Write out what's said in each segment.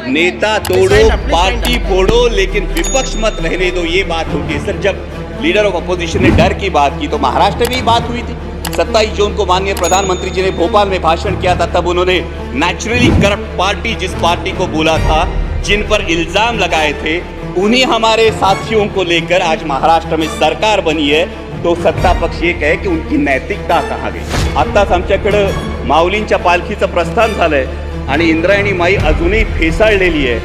नेता तोड़ो, पार्टी फोड़ो, लेकिन विपक्ष मत रहने दो, ये बात होती है। सर, जब लीडर ऑफ अपोजिशन ने डर की बात की तो महाराष्ट्र में ही बात हुई थी। 27 जून को माननीय प्रधानमंत्री जी ने भोपाल में भाषण किया था, तब उन्होंने नेचुरली करप्ट पार्टी, जिस पार्टी को बोला था, जिन पर इल्जाम लगाए थे, उन्हीं हमारे साथियों को लेकर आज महाराष्ट्र में सरकार बनी है। तो सत्ता पक्ष ये कहे की उनकी नैतिकता कहाँ गई? आत्ताच आमच्याकडे माऊलींच्या पालखीचं प्रस्थान झालंय आणि इंद्रायणी माई अजूनही फेसाळलेली आहे।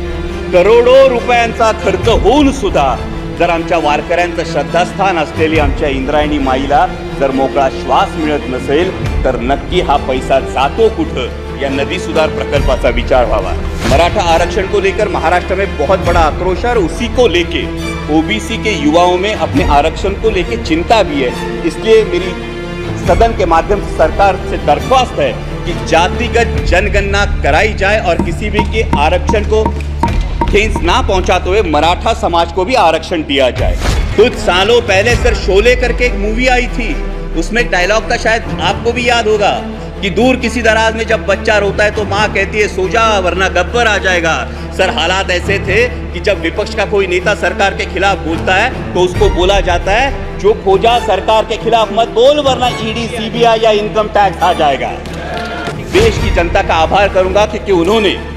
करोडो रुपयांचा खर्च होऊन सुद्धा जर आमच्या वारकऱ्यांचं श्रद्धास्थान असलेली आमच्या इंद्रायणी माईला जर मोकळा श्वास मिळत नसेल तर नक्की हा पैसा जातो कुठं, या नदी सुधार प्रकल्पाचा विचार व्हावा। मराठा आरक्षण को लेकर महाराष्ट्र में बहुत बड़ा आक्रोश है और उसी को लेके ओबीसी के युवाओं में अपने आरक्षण को लेके चिंता भी है। इसलिए मेरी सदन के माध्यम से सरकार से दरख्वास्त है कि जातिगत जनगणना कराई जाए और किसी भी के आरक्षण को ठेस ना पहुंचाते हुए मराठा समाज को भी आरक्षण दिया जाए। कुछ सालों पहले सर शोले करके एक मूवी आई थी, उसमें डायलॉग था, शायद आपको भी याद होगा, कि दूर किसी दराज में जब बच्चा रोता है तो माँ कहती है सो जा वरना गब्बर आ जाएगा। सर, हालात ऐसे थे कि जब विपक्ष का कोई नेता सरकार के खिलाफ बोलता है तो उसको बोला जाता है चुप हो जा, सरकार के खिलाफ मत बोल वरना ईडी, सीबीआई या इनकम टैक्स आ जाएगा। देश की जनता का आभार करूंगा क्योंकि उन्होंने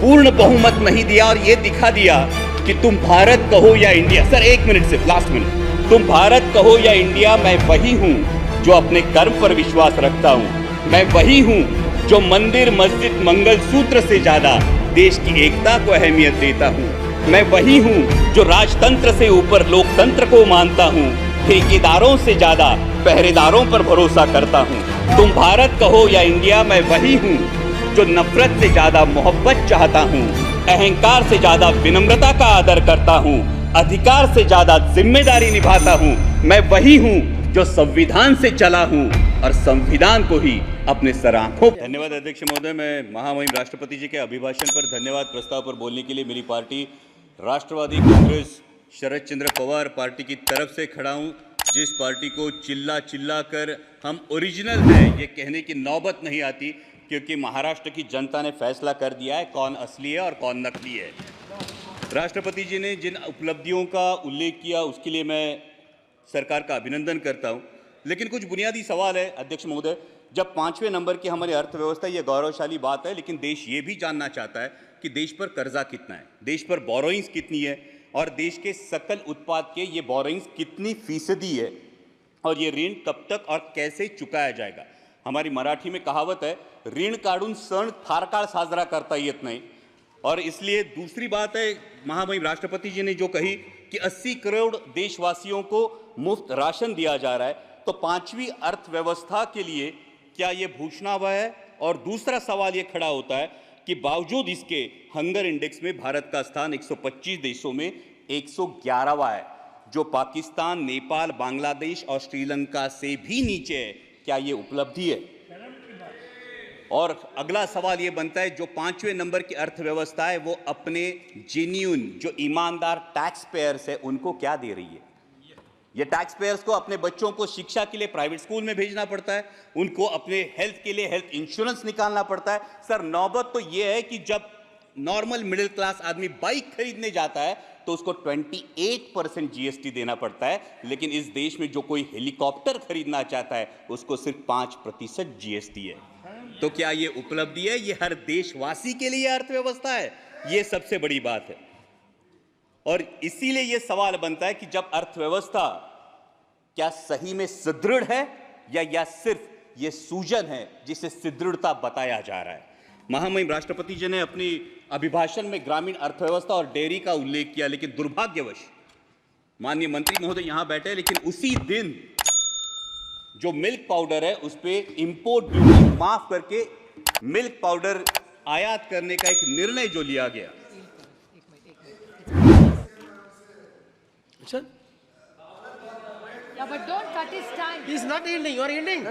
पूर्ण बहुमत नहीं दिया और ये दिखा दिया कि तुम भारत कहो या इंडिया। सर, एक मिनट से लास्ट मिनट, तुम भारत कहो या इंडिया, मैं वही हूं जो अपने कर्म पर विश्वास रखता हूं। मैं वही हूं जो मंदिर, मस्जिद, मंगल सूत्र से ज्यादा देश की एकता को अहमियत देता हूं। मैं वही हूं जो राजतंत्र से ऊपर लोकतंत्र को मानता हूं। ठेकेदारों से ज्यादा पहरेदारों पर भरोसा करता हूं। तुम भारत कहो या इंडिया, मैं वही हूं जो नफरत से ज्यादा मोहब्बत चाहता हूं। अहंकार से ज्यादा विनम्रता का आदर करता हूं। अधिकार से ज्यादा जिम्मेदारी निभाता हूं। मैं वही हूं जो संविधान से चला हूं और संविधान को ही अपने सर आंखों। धन्यवाद अध्यक्ष महोदय। मैं महामहिम राष्ट्रपति जी के अभिभाषण पर धन्यवाद प्रस्ताव पर बोलने के लिए मेरी पार्टी राष्ट्रवादी कांग्रेस शरद चंद्र पवार पार्टी की तरफ से खड़ा हूं, जिस पार्टी को चिल्ला चिल्ला कर हम ओरिजिनल हैं ये कहने की नौबत नहीं आती, क्योंकि महाराष्ट्र की जनता ने फैसला कर दिया है कौन असली है और कौन नकली है। राष्ट्रपति जी ने जिन उपलब्धियों का उल्लेख किया उसके लिए मैं सरकार का अभिनंदन करता हूं, लेकिन कुछ बुनियादी सवाल है अध्यक्ष महोदय। जब 5वें नंबर की हमारी अर्थव्यवस्था, ये गौरवशाली बात है, लेकिन देश ये भी जानना चाहता है कि देश पर कर्जा कितना है, देश पर बोरोइंग्स कितनी है और देश के सकल उत्पाद के ये बोरोइंग्स कितनी फीसदी है और ये ऋण कब तक और कैसे चुकाया जाएगा। हमारी मराठी में कहावत है, ऋण काढून सण फार काळ साजरा करता येत नाही। और इसलिए दूसरी बात है, महामहिम राष्ट्रपति जी ने जो कही कि 80 करोड़ देशवासियों को मुफ्त राशन दिया जा रहा है, तो 5वीं अर्थव्यवस्था के लिए क्या ये घोषणावह है? और दूसरा सवाल ये खड़ा होता है कि बावजूद इसके हंगर इंडेक्स में भारत का स्थान 125 देशों में 111वां है, जो पाकिस्तान, नेपाल, बांग्लादेश और श्रीलंका से भी नीचे है। क्या ये उपलब्धि है? और अगला सवाल ये बनता है, जो 5वें नंबर की अर्थव्यवस्था है वो अपने जेन्युइन, जो ईमानदार टैक्स पेयर्स है, उनको क्या दे रही है? ये टैक्स पेयर्स को अपने बच्चों को शिक्षा के लिए प्राइवेट स्कूल में भेजना पड़ता है, उनको अपने हेल्थ के लिए हेल्थ इंश्योरेंस निकालना पड़ता है। सर, नौबत तो ये है कि जब नॉर्मल मिडिल क्लास आदमी बाइक खरीदने जाता है तो उसको 28% जीएसटी देना पड़ता है, लेकिन इस देश में जो कोई हेलीकॉप्टर खरीदना चाहता है उसको सिर्फ 5% जीएसटी है। तो क्या ये उपलब्धि है? ये हर देशवासी के लिए अर्थव्यवस्था है? ये सबसे बड़ी बात है। और इसीलिए यह सवाल बनता है कि जब अर्थव्यवस्था क्या सही में सुदृढ़ है या सिर्फ यह सूजन है जिसे सुदृढ़ता बताया जा रहा है। महामहिम राष्ट्रपति जी ने अपनी अभिभाषण में ग्रामीण अर्थव्यवस्था और डेयरी का उल्लेख किया, लेकिन दुर्भाग्यवश माननीय मंत्री महोदय यहां बैठे, लेकिन उसी दिन जो मिल्क पाउडर है उस पे इंपोर्ट ड्यूटी माफ करके मिल्क पाउडर आयात करने का एक निर्णय जो लिया गया। Sir? Yeah, but don't cut his time. He's not yielding. You are yielding.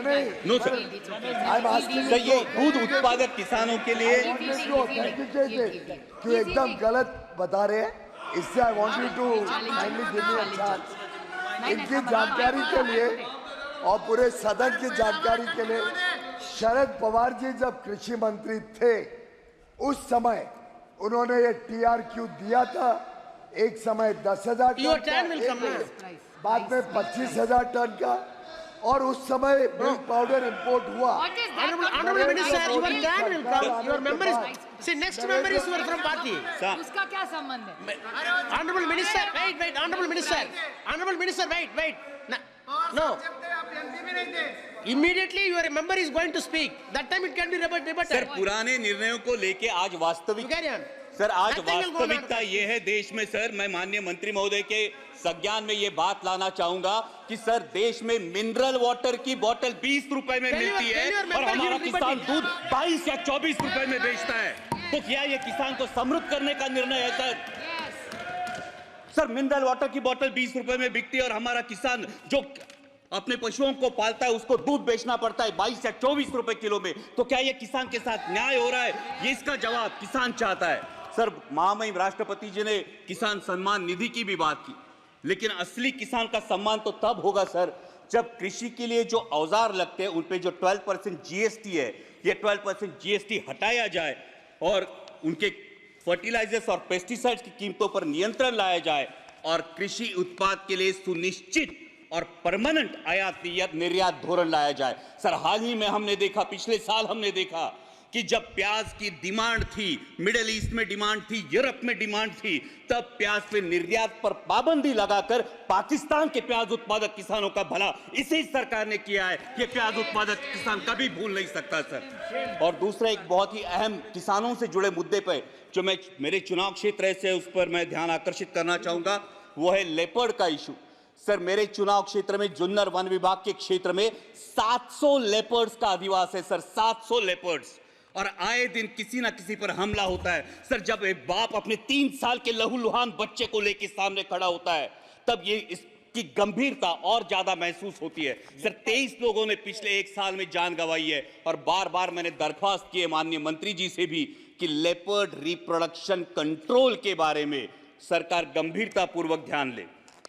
No sir, I'm asking sir ये दूध उत्पादक किसानों के लिए जो एकदम गलत बता रहे हैं, इससे I want you to kindly give me a chance. इनकी जानकारी के लिए और पूरे सदन की जानकारी के लिए, शरद पवार जी जब कृषि मंत्री थे उस समय उन्होंने ये TRQ दिया था, एक समय 10,000 Your टन turn will का, come now. बाद में 25,000 टन का, और उस समय मिल्क पाउडर इंपोर्ट हुआ। What is that? Honorable Minister, your turn will come. Your member is. Sir. See, next member is your from party. उसका क्या संबंध है? Honorable Minister, wait. Honorable Minister, wait. No. Immediately your member is going to speak. That time it can be sir debated. पुराने निर्णयों को लेके आज You वास्तविक carry on. सर आज Nothing will go वास्तविकता on. ये है देश में सर, मैं माननीय मंत्री महोदय के संज्ञान में ये बात लाना चाहूंगा कि सर देश में मिनरल वाटर की बोतल 20 रुपए में मिलती है और हमारा किसान दूध 22 या 24 रुपए में बेचता है। तो क्या ये किसान को समृद्ध करने का निर्णय है sir? Yes. Sir mineral water की बोतल 20 रुपए में बिकती है और हमारा किसान जो अपने पशुओं को पालता है उसको दूध बेचना पड़ता है 22 या 24 रुपए किलो में। तो क्या ये किसान के साथ न्याय हो रहा है? ये इसका जवाब किसान चाहता है। सर महामहिम राष्ट्रपति जी ने किसान सम्मान निधि की भी बात की, लेकिन असली किसान का सम्मान तो तब होगा सर जब कृषि के लिए जो औजार लगते हैं उन पे जो 12% GST है, ये 12% GST हटाया जाए और उनके फर्टिलाइजर्स और पेस्टिसाइड्स की कीमतों पर नियंत्रण लाया जाए और कृषि उत्पाद के लिए सुनिश्चित और परमानेंट आयात निर्यात धोरण लाया जाए। सर हाल ही में हमने देखा, पिछले साल हमने देखा कि जब प्याज की डिमांड थी, मिडिल ईस्ट में डिमांड थी, यूरोप में डिमांड थी, तब प्याज पे निर्यात पर पाबंदी लगाकर पाकिस्तान के प्याज उत्पादक किसानों का भला इसी सरकार ने किया है। ये प्याज उत्पादक किसान कभी भूल नहीं सकता सर। और दूसरा एक बहुत ही अहम किसानों से जुड़े मुद्दे पर जो मैं मेरे चुनाव क्षेत्र से उस पर मैं ध्यान आकर्षित करना चाहूंगा, वो है लेपर्ड का इशू। सर मेरे चुनाव क्षेत्र में जुन्नर वन विभाग के क्षेत्र में 700 लेपर्ड्स का अधिवास है सर, 700 लेपर्ड्स, और आए दिन किसी ना किसी पर हमला होता है। सर जब एक बाप अपने 3 साल के लहूलुहान बच्चे को लेकर सामने खड़ा होता है तब ये इसकी गंभीरता और ज्यादा महसूस होती है। सर 23 लोगों ने पिछले 1 साल में जान गंवाई है और बार बार मैंने दरख्वास्त की है माननीय मंत्री जी से भी कि लेपर्ड रिप्रोडक्शन कंट्रोल के बारे में सरकार गंभीरता पूर्वक ध्यान ले।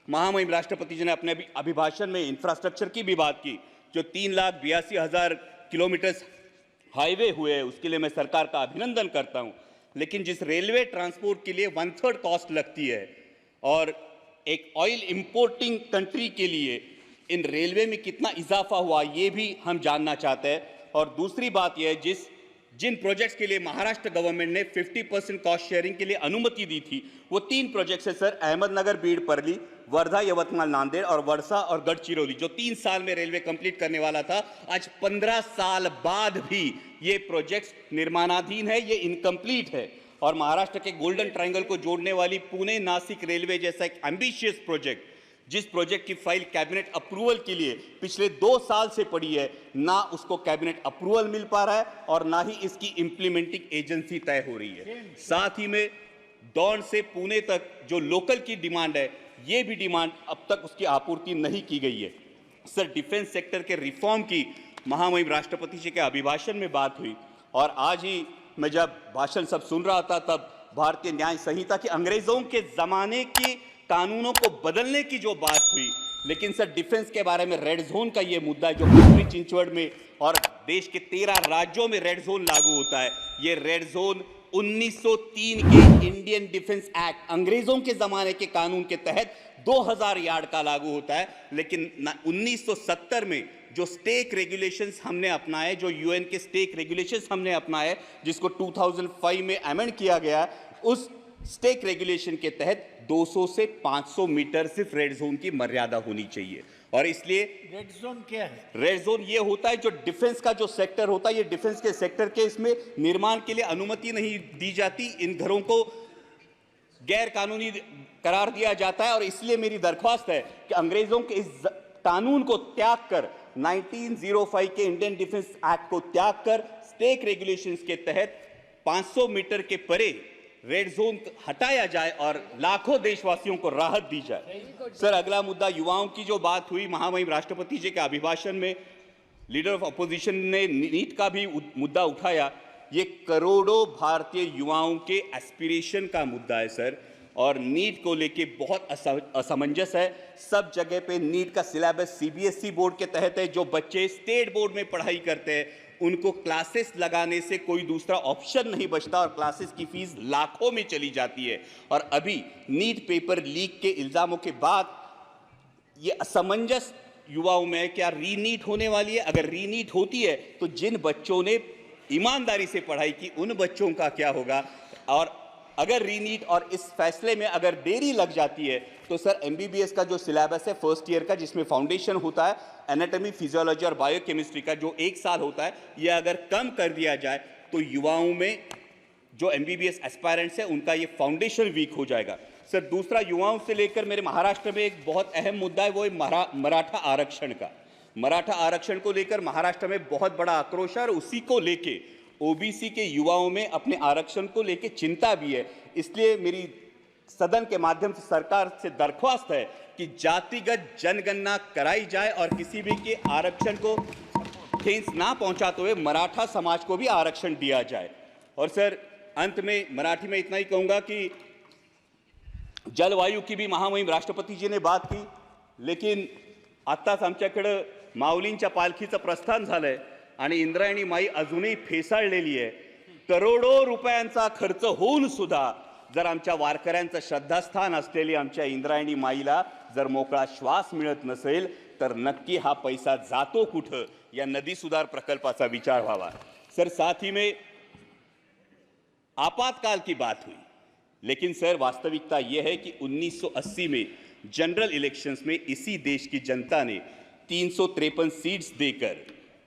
महामहिम राष्ट्रपति जी ने अपने अभिभाषण में इंफ्रास्ट्रक्चर की भी बात की, जो 3,82,000 किलोमीटर हाईवे हुए हैं उसके लिए मैं सरकार का अभिनंदन करता हूं। लेकिन जिस रेलवे ट्रांसपोर्ट के लिए 1/3 कॉस्ट लगती है और एक ऑयल इंपोर्टिंग कंट्री के लिए इन रेलवे में कितना इजाफा हुआ ये भी हम जानना चाहते हैं। और दूसरी बात यह है जिन प्रोजेक्ट्स के लिए महाराष्ट्र गवर्नमेंट ने 50% कॉस्ट शेयरिंग के लिए अनुमति दी थी वो 3 प्रोजेक्ट्स है सर, अहमदनगर बीड परली, वर्धा यवतमाल नांदेड़ और वर्षा और गढ़चिरौली, जो 3 साल में रेलवे कंप्लीट करने वाला था। आज 15 साल बाद भी ये प्रोजेक्ट्स निर्माणाधीन है, ये इनकम्प्लीट है। और महाराष्ट्र के गोल्डन ट्रायंगल को जोड़ने वाली पुणे नासिक रेलवे जैसा एक एम्बिशियस प्रोजेक्ट, जिस प्रोजेक्ट की फाइल कैबिनेट अप्रूवल के लिए पिछले 2 साल से पड़ी है, ना उसको कैबिनेट अप्रूवल मिल पा रहा है और ना ही इसकी इंप्लीमेंटिंग एजेंसी तय हो रही है। साथ ही में दौंड से पुणे तक जो लोकल की डिमांड है, ये भी डिमांड अब तक उसकी आपूर्ति नहीं की गई है। सर डिफेंस सेक्टर के रिफॉर्म की महामहिम राष्ट्रपति जी के अभिभाषण में बात हुई और आज ही मैं जब भाषण सब सुन रहा था तब भारतीय न्याय संहिता की अंग्रेजों के जमाने की कानूनों को बदलने की जो बात हुई, लेकिन सर डिफेंस के बारे में रेड जोन का ये मुद्दा है जो पिपरी चिंचवड़ में और देश के 13 राज्यों में रेड जोन लागू होता है। ये रेड जोन 1903 के इंडियन डिफेंस एक्ट, अंग्रेजों के जमाने के कानून के तहत 2000 यार्ड का लागू होता है। लेकिन 1970 में जो स्टेक रेगुलेशंस हमने अपनाए, जो यूएन के स्टेक रेगुलेशंस हमने अपनाए, जिसको 2005 में अमेंड किया गया, उस स्टेक रेगुलेशन के तहत 200 से 500 मीटर सिर्फ रेड जोन की मर्यादा होनी चाहिए। और इसलिए रेड जोन क्या है? रेड जोन ये होता है जो डिफेंस का जो सेक्टर होता है, ये डिफेंस के सेक्टर के इसमें निर्माण के लिए अनुमति नहीं दी जाती, इन घरों को गैर कानूनी करार दिया जाता है। और इसलिए मेरी दरख्वास्त है कि अंग्रेजों के इस कानून को त्याग कर 1905 के इंडियन डिफेंस एक्ट को त्याग कर स्टेक रेगुलेशंस के तहत 500 मीटर के परे रेड जोन हटाया जाए और लाखों देशवासियों को राहत दी जाए। सर अगला मुद्दा युवाओं की जो बात हुई महामहिम राष्ट्रपति जी के अभिभाषण में, लीडर ऑफ अपोजिशन ने नीट का भी मुद्दा उठाया। ये करोड़ों भारतीय युवाओं के एस्पिरेशन का मुद्दा है सर, और नीट को लेके बहुत असमंजस है। सब जगह पे नीट का सिलेबस सीबीएसई बोर्ड के तहत है, जो बच्चे स्टेट बोर्ड में पढ़ाई करते हैं उनको क्लासेस लगाने से कोई दूसरा ऑप्शन नहीं बचता और क्लासेस की फीस लाखों में चली जाती है। और अभी नीट पेपर लीक के इल्जामों के बाद ये असमंजस युवाओं में है, क्या रीनीट होने वाली है? अगर रीनीट होती है तो जिन बच्चों ने ईमानदारी से पढ़ाई की उन बच्चों का क्या होगा? और अगर रीनीट और इस फैसले में अगर देरी लग जाती है तो सर एमबीबीएस का जो सिलेबस है फर्स्ट ईयर का, जिसमें फाउंडेशन होता है एनाटॉमी, फिजियोलॉजी और बायोकेमिस्ट्री का, जो 1 साल होता है, ये अगर कम कर दिया जाए तो युवाओं में जो एमबीबीएस एस्पायरेंट्स है उनका ये फाउंडेशन वीक हो जाएगा। सर दूसरा, युवाओं से लेकर मेरे महाराष्ट्र में एक बहुत अहम मुद्दा है, वो है मराठा आरक्षण का। मराठा आरक्षण को लेकर महाराष्ट्र में बहुत बड़ा आक्रोश है और उसी को लेके ओबीसी के युवाओं में अपने आरक्षण को लेकर चिंता भी है। इसलिए मेरी सदन के माध्यम से सरकार से दरख्वास्त है कि जातिगत जनगणना कराई जाए और किसी भी के आरक्षण को ठेस ना पहुंचाते हुए मराठा समाज को भी आरक्षण दिया जाए। और सर अंत में मराठी में इतना ही कहूंगा कि जलवायू की भी महामहिम राष्ट्रपतीजीने बात की, लेकिन आत्ताच आमच्याकडे माऊलींच्या पालखीचं प्रस्थान झालंय आणि इंद्रायणी माई अजूनही फेसाळलेली आहे। करोडो रुपयांचा खर्च होऊन सुद्धा जर आमच्या वारकऱ्यांचं श्रद्धास्थान असलेली आमच्या इंद्रायणी माईला जर मोकळा श्वास मिळत नसेल तर नक्की हा पैसा जातो कुठं, या नदी सुधार प्रकल्पाचा विचार व्हावा। सर साथ ही में आपातकाल की बात हुई, लेकिन सर वास्तविकता यह है कि 1980 में जनरल इलेक्शंस में इसी देश की जनता ने 353 सीट्स देकर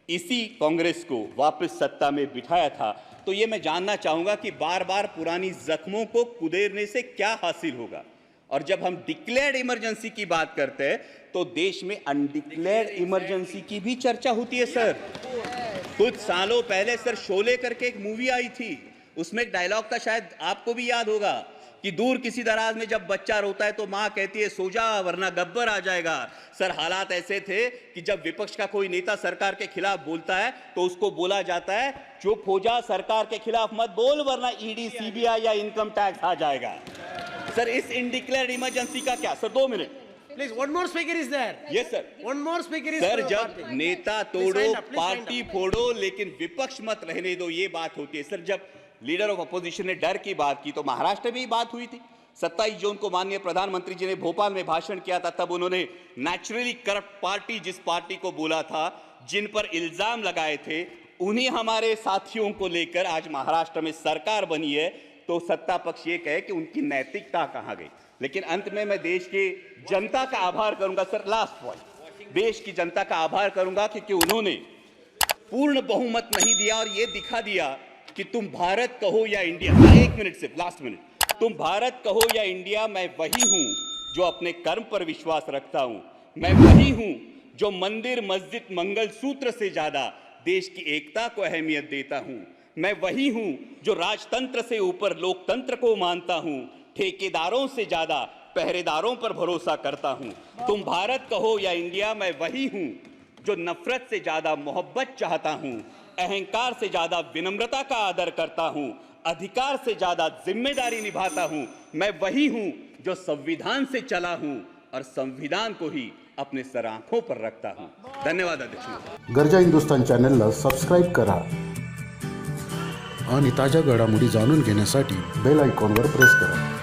इसी कांग्रेस को वापस सत्ता में बिठाया था। तो ये मैं जानना चाहूंगा कि बार बार पुरानी जख्मों को कुदेरने से क्या हासिल होगा? और जब हम डिक्लेयर्ड इमरजेंसी की बात करते हैं तो देश में अनडिक्लेयर्ड इमरजेंसी की भी चर्चा होती है। सर कुछ सालों पहले सर शोले करके एक मूवी आई थी, उसमें एक डायलॉग था, शायद आपको भी याद होगा, कि दूर किसी दराज में जब बच्चा रोता है तो मां कहती है सो जा वरना गब्बर आ जाएगा। सर हालात ऐसे थे कि जब विपक्ष का कोई नेता सरकार के खिलाफ बोलता है तो उसको बोला जाता है चुप हो जा, सरकार के खिलाफ मत बोल वरना ईडी, सीबीआई या इनकम टैक्स आ जाएगा। सर इस इनडिक्लेयर्ड इमरजेंसी का क्या? Sir 2 minute Please, one more speaker is there. Yes sir. One more speaker is sir for जब party. नेता Please तोड़ो wind up, please wind party up. फोड़ो लेकिन विपक्ष मत रहने दो, ये बात होती है। सर जब लीडर ऑफ अपोजिशन ने डर की बात की तो महाराष्ट्र में ही बात हुई थी। 27 जून को माननीय प्रधानमंत्री जी ने भोपाल में भाषण किया था, तब उन्होंने नेचुरली करप्ट पार्टी, जिस पार्टी को बोला था, जिन पर इल्जाम लगाए थे, उन्हीं हमारे साथियों को लेकर आज महाराष्ट्र में सरकार बनी है। तो सत्ता पक्ष ये कहे कि उनकी नैतिकता कहां गई। लेकिन अंत में मैं देश की जनता का आभार करूंगा। सर लास्ट पॉइंट, देश की जनता का आभार करूंगा क्योंकि उन्होंने पूर्ण बहुमत नहीं दिया और ये दिखा दिया कि तुम भारत कहो या इंडिया। 1 मिनट से लास्ट मिनट, तुम भारत कहो या इंडिया, मैं वही हूं जो अपने कर्म पर विश्वास रखता हूं। मैं वही हूं जो मंदिर, मस्जिद, मंगलसूत्र से ज्यादा देश की एकता को अहमियत देता हूं। मैं वही हूं जो राजतंत्र से ऊपर लोकतंत्र को मानता हूं, ठेकेदारों से ज्यादा पहरेदारों पर भरोसा करता हूं। तुम भारत कहो या इंडिया, मैं वही हूं जो नफरत से ज्यादा मोहब्बत चाहता हूं, अहंकार से ज्यादा विनम्रता का आदर करता हूं, अधिकार से ज्यादा जिम्मेदारी निभाता हूं। मैं वही हूं जो संविधान से चला हूं और संविधान को ही अपने सर आंखों पर रखता हूं। धन्यवाद अध्यक्ष। गरजा हिंदुस्तान चॅनलला सबस्क्राईब करा आणि ताज्या घडामोडी जाणून घेण्यासाठी बेल आयकॉनवर प्रेस करा।